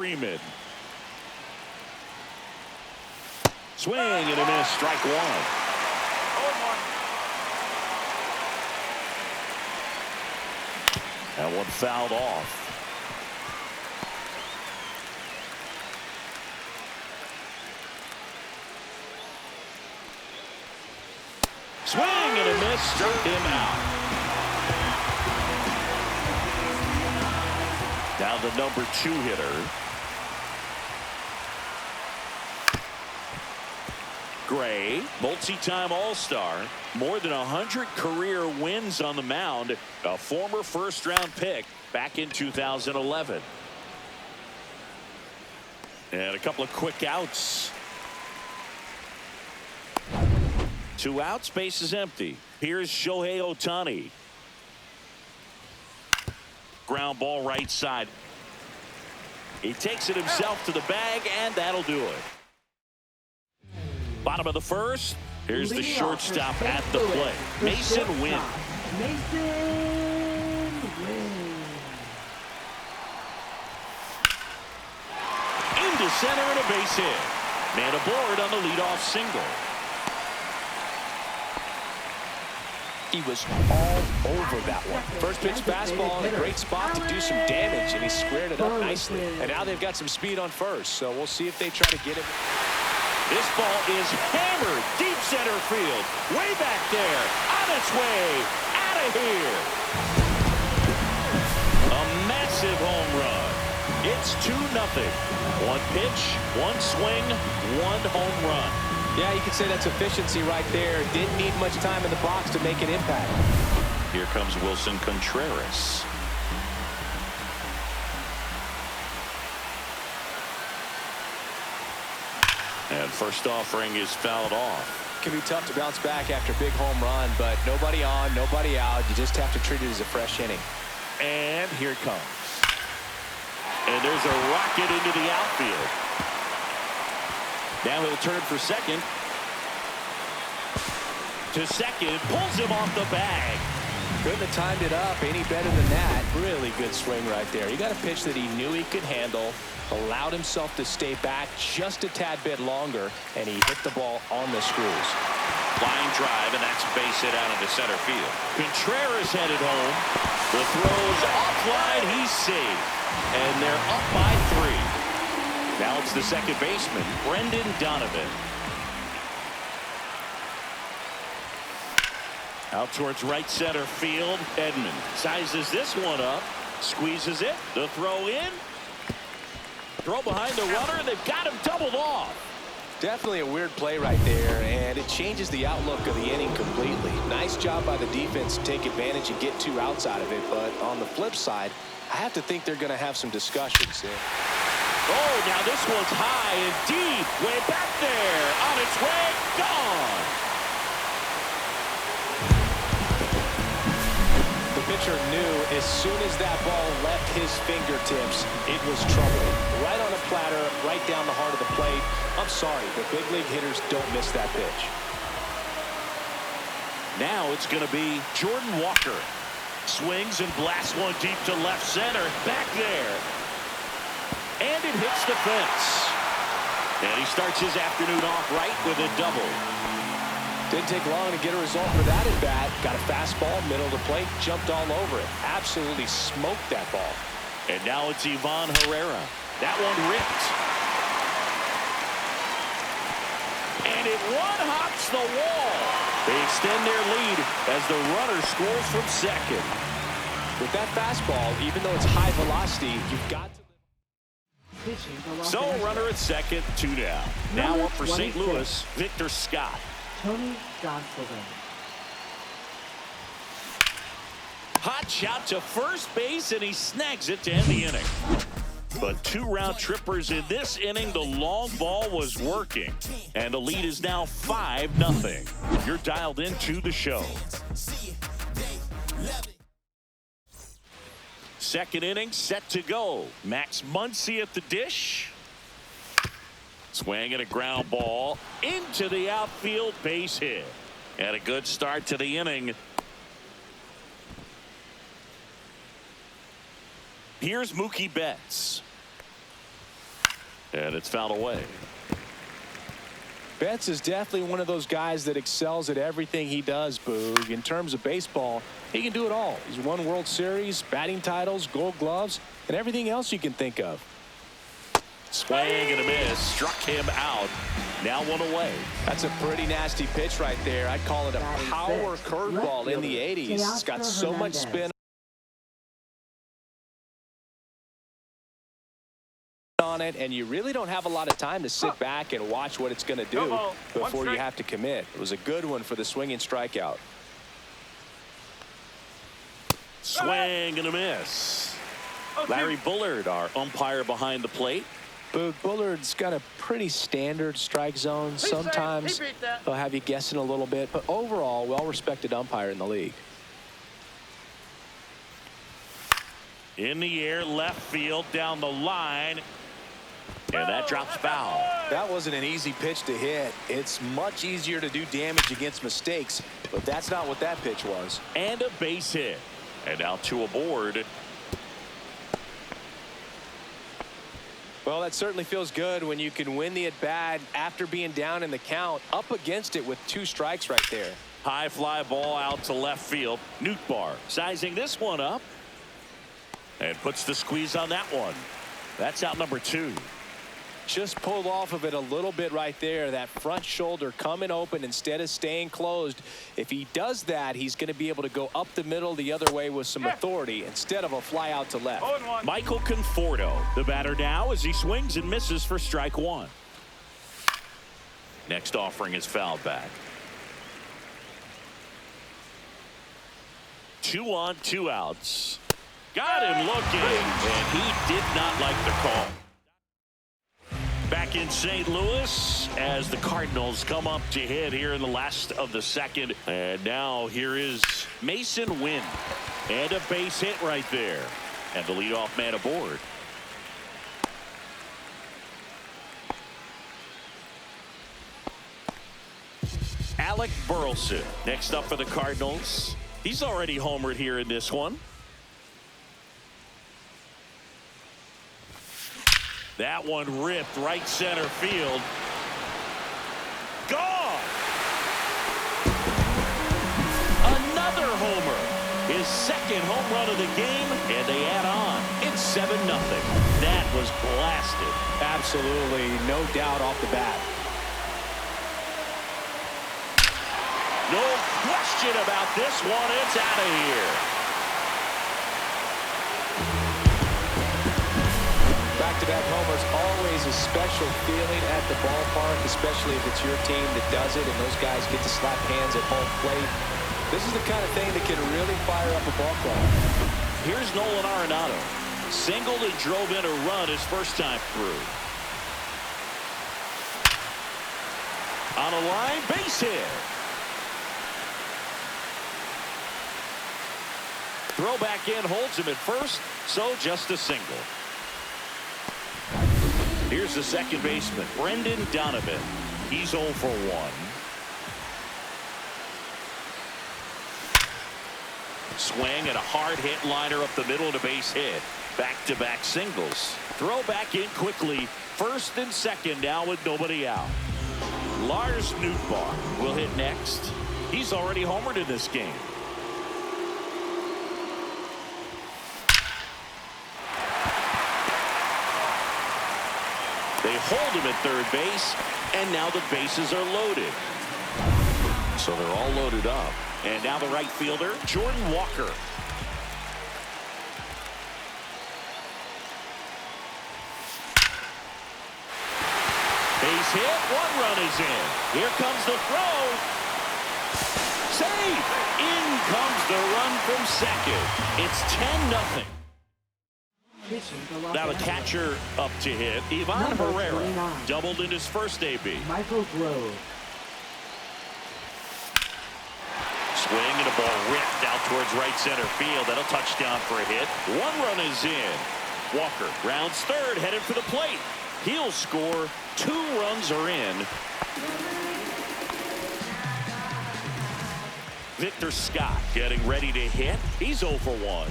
Freeman. Swing and a miss. Strike one. That one fouled off. Swing and a miss. Struck him out. Now the number 2 hitter. Gray, multi-time All-Star, more than 100 career wins on the mound, a former first-round pick back in 2011. And a couple of quick outs. 2 outs, base is empty. Here's Shohei Ohtani. Ground ball right side. He takes it himself to the bag, and that'll do it. Bottom of the first. Here's the shortstop at the plate. Mason Wynn. Into center and a base hit. Man aboard on the leadoff single. He was all over that one. First pitch fastball in a great spot to do some damage, and he squared it up nicely. And now they've got some speed on first, so we'll see if they try to get him. This ball is hammered deep center field. Way back there. On its way. Out of here. A massive home run. It's 2-0. 1 pitch, 1 swing, 1 home run. Yeah, you could say that's efficiency right there. Didn't need much time in the box to make an impact. Here comes Wilson Contreras. And first offering is fouled off. It can be tough to bounce back after a big home run, but nobody on, nobody out. You just have to treat it as a fresh inning. And here it comes. And there's a rocket into the outfield. Now he'll turn for second. To second, pulls him off the bag. Couldn't have timed it up any better than that. Really good swing right there. He got a pitch that he knew he could handle, allowed himself to stay back just a tad bit longer, and he hit the ball on the screws. Line drive, and that's a base hit out into center field. Contreras headed home. The throw's offline. He's safe. And they're up by 3. Now it's the second baseman, Brendan Donovan. Out towards right center field. Edman sizes this one up. Squeezes it. The throw in. Throw behind the runner. They've got him doubled off. Definitely a weird play right there, and it changes the outlook of the inning completely. Nice job by the defense to take advantage and get 2 outs out of it, but on the flip side, I have to think they're going to have some discussions. Oh, now this one's high and deep. Way back there. On its way. Gone. The pitcher knew as soon as that ball left his fingertips, it was trouble. Right on a platter, right down the heart of the plate. I'm sorry, but big league hitters don't miss that pitch. Now it's going to be Jordan Walker. Swings and blasts one deep to left center. Back there. And it hits the fence. And he starts his afternoon off right with a double. Didn't take long to get a result for that at bat. Got a fastball, middle of the plate, jumped all over it. Absolutely smoked that ball. And now it's Ivan Herrera. That one ripped. And it one-hops the wall. They extend their lead as the runner scores from second. With that fastball, even though it's high velocity, you've got to... So runner at second, 2 down. Now up for St. Louis, Victor Scott. Tony Gonsolin. Hot shot to first base, and he snags it to end the inning. But 2 round trippers in this inning. The long ball was working, and the lead is now 5-0. You're dialed into the show. Second inning set to go. Max Muncy at the dish. Swing and a ground ball into the outfield, base hit. And a good start to the inning. Here's Mookie Betts. And it's fouled away. Betts is definitely one of those guys that excels at everything he does, Boog. In terms of baseball, he can do it all. He's won World Series, batting titles, Gold Gloves, and everything else you can think of. Swing and a miss. Struck him out. Now one away. That's a pretty nasty pitch right there. I'd call it a power curveball in the 80s. It's got so much spin on it, and you really don't have a lot of time to sit back and watch what it's going to do before you have to commit. It was a good one for the swinging strikeout. Swing and a miss. Larry Bullard, our umpire behind the plate. Boog, Bullard's got a pretty standard strike zone. Sometimes they'll have you guessing a little bit, but overall, well-respected umpire in the league. In the air, left field, down the line. And that drops foul. That wasn't an easy pitch to hit. It's much easier to do damage against mistakes, but that's not what that pitch was. And a base hit. And now two aboard. Well, that certainly feels good when you can win the at-bat after being down in the count, up against it with 2 strikes right there. High fly ball out to left field. Nootbaar sizing this one up. And puts the squeeze on that one. That's out number 2. Just pulled off of it a little bit right there. That front shoulder coming open instead of staying closed. If he does that, he's going to be able to go up the middle the other way with some authority instead of a fly out to left. Michael Conforto, the batter now, as he swings and misses for strike 1. Next offering is fouled back. 2 on, 2 outs. Got him looking, and he did not like the call. Back in St. Louis as the Cardinals come up to hit here in the last of the second. And now here is Mason Wynn. And a base hit right there. And the leadoff man aboard. Alec Burleson next up for the Cardinals. He's already homered here in this one. That one ripped right center field. Gone. Another homer. His second home run of the game, and they add on. It's 7-0. That was blasted. Absolutely, no doubt off the bat. No question about this one. It's out of here. Back-to-back homers, always a special feeling at the ballpark, especially if it's your team that does it and those guys get to slap hands at home plate. This is the kind of thing that can really fire up a ball club. Here's Nolan Arenado. Singled and drove in a run his first time through. On a line, base hit. Throw back in, holds him at first, so just a single. Here's the second baseman, Brendan Donovan. He's 0 for 1. Swing and a hard hit liner up the middle and a base hit. Back-to-back singles. Throw back in quickly. First and second now with nobody out. Lars Nootbaar will hit next. He's already homered in this game. They hold him at third base, and now the bases are loaded. So they're all loaded up. And now the right fielder, Jordan Walker. Base hit, 1 run is in. Here comes the throw. Save! In comes the run from second. It's 10-0. Now the catcher up to hit, Ivan Herrera, doubled in his first AB. Michael Grove. Swing and a ball ripped out towards right center field. That'll touchdown for a hit. 1 run is in. Walker rounds third, headed for the plate. He'll score. 2 runs are in. Victor Scott getting ready to hit. He's 0 for 1.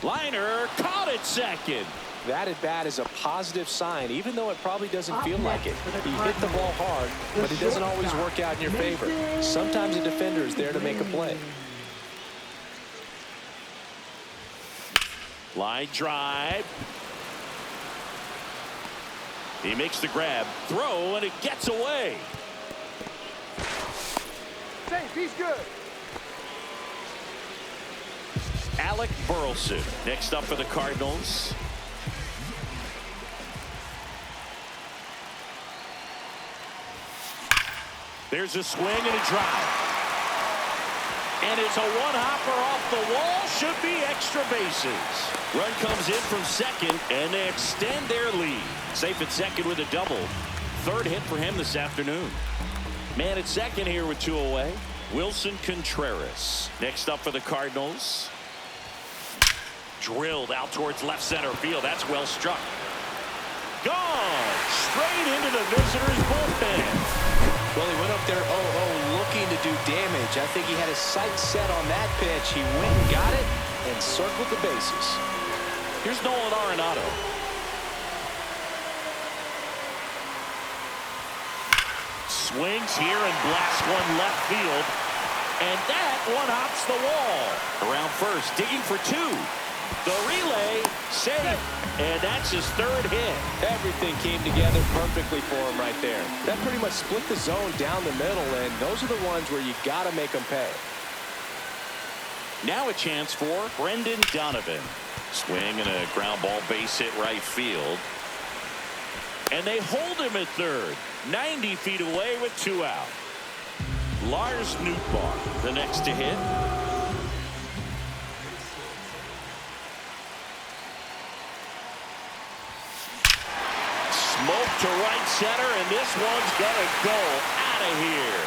Liner caught at second. That at bat is a positive sign, even though it probably doesn't feel like it. You hit the ball hard, but it doesn't always work out in your favor. Sometimes a defender is there to make a play. Line drive. He makes the grab, throw, and it gets away. Safe, he's good. Alec Burleson next up for the Cardinals. There's a swing and a drive. And it's a one-hopper off the wall. Should be extra bases. Run comes in from second, and they extend their lead. Safe at second with a double. Third hit for him this afternoon. Man at second here with 2 away. Wilson Contreras next up for the Cardinals. Drilled out towards left center field. That's well struck. Gone straight into the visitors' bullpen. Well, he went up there 0-0 looking to do damage. I think he had his sights set on that pitch. He went and got it and circled the bases. Here's Nolan Arenado. Swings here and blasts one left field. And that one hops the wall. Around first, digging for 2. The relay safe, and that's his third hit. Everything came together perfectly for him right there. That pretty much split the zone down the middle, and those are the ones where you got to make them pay. Now a chance for Brendan Donovan. Swing and a ground ball base hit right field. And they hold him at third. 90 feet away with 2 out. Lars Nootbaar, the next to hit. Smoke to right center, and this one's gonna go out of here.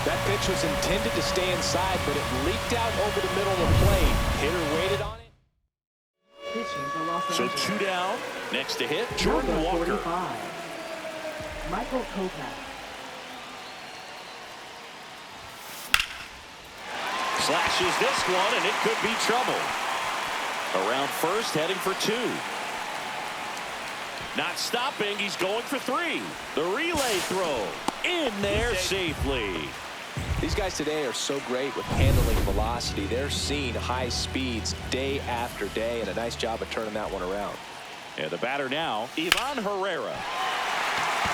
That pitch was intended to stay inside, but it leaked out over the middle of the plate. Hitter waited on it. Pitching for Los So Angeles. 2 down. Next to hit, Jordan Number Walker. 45, Michael Kopech. Slashes this one, and it could be trouble. Around first, heading for 2. Not stopping, he's going for 3. The relay throw in there safely. These guys today are so great with handling velocity. They're seeing high speeds day after day, and a nice job of turning that one around. And the batter now, Ivan Herrera.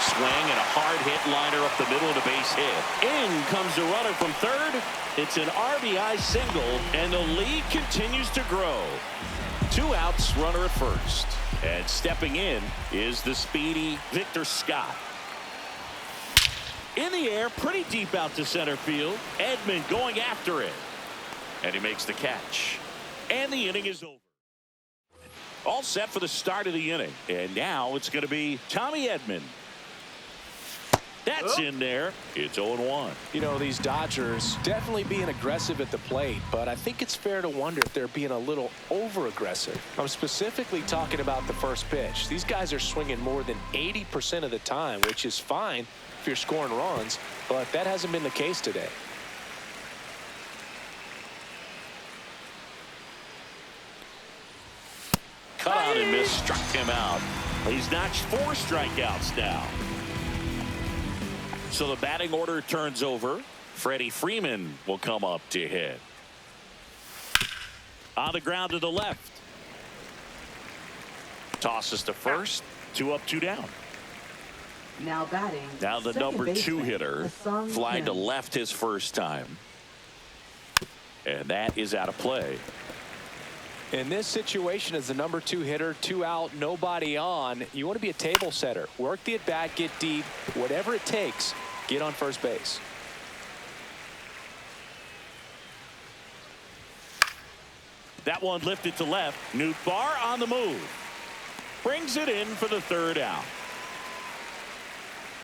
Swing and a hard hit liner up the middle of the base hit. In comes the runner from third. It's an RBI single, and the lead continues to grow. 2 outs, runner at first. And stepping in is the speedy Victor Scott. In the air, pretty deep out to center field. Edman going after it. And he makes the catch. And the inning is over. All set for the start of the inning. And now it's going to be Tommy Edman. That's in there. It's 0-1. You know, these Dodgers definitely being aggressive at the plate, but I think it's fair to wonder if they're being a little over-aggressive. I'm specifically talking about the first pitch. These guys are swinging more than 80% of the time, which is fine if you're scoring runs, but that hasn't been the case today. Cut out and missed, struck him out. He's notched 4 strikeouts now. So the batting order turns over. Freddie Freeman will come up to hit. On the ground to the left. Tosses to first. 2 up, 2 down. Now batting. Now the second number 2 baseman, hitter Hassan flying to Kim. left his first time. And that is out of play. In this situation, as the number 2 hitter, 2 out, nobody on, you want to be a table setter. Work the at-bat, get deep, whatever it takes, get on first base. That one lifted to left. Nootbaar on the move. Brings it in for the 3rd out.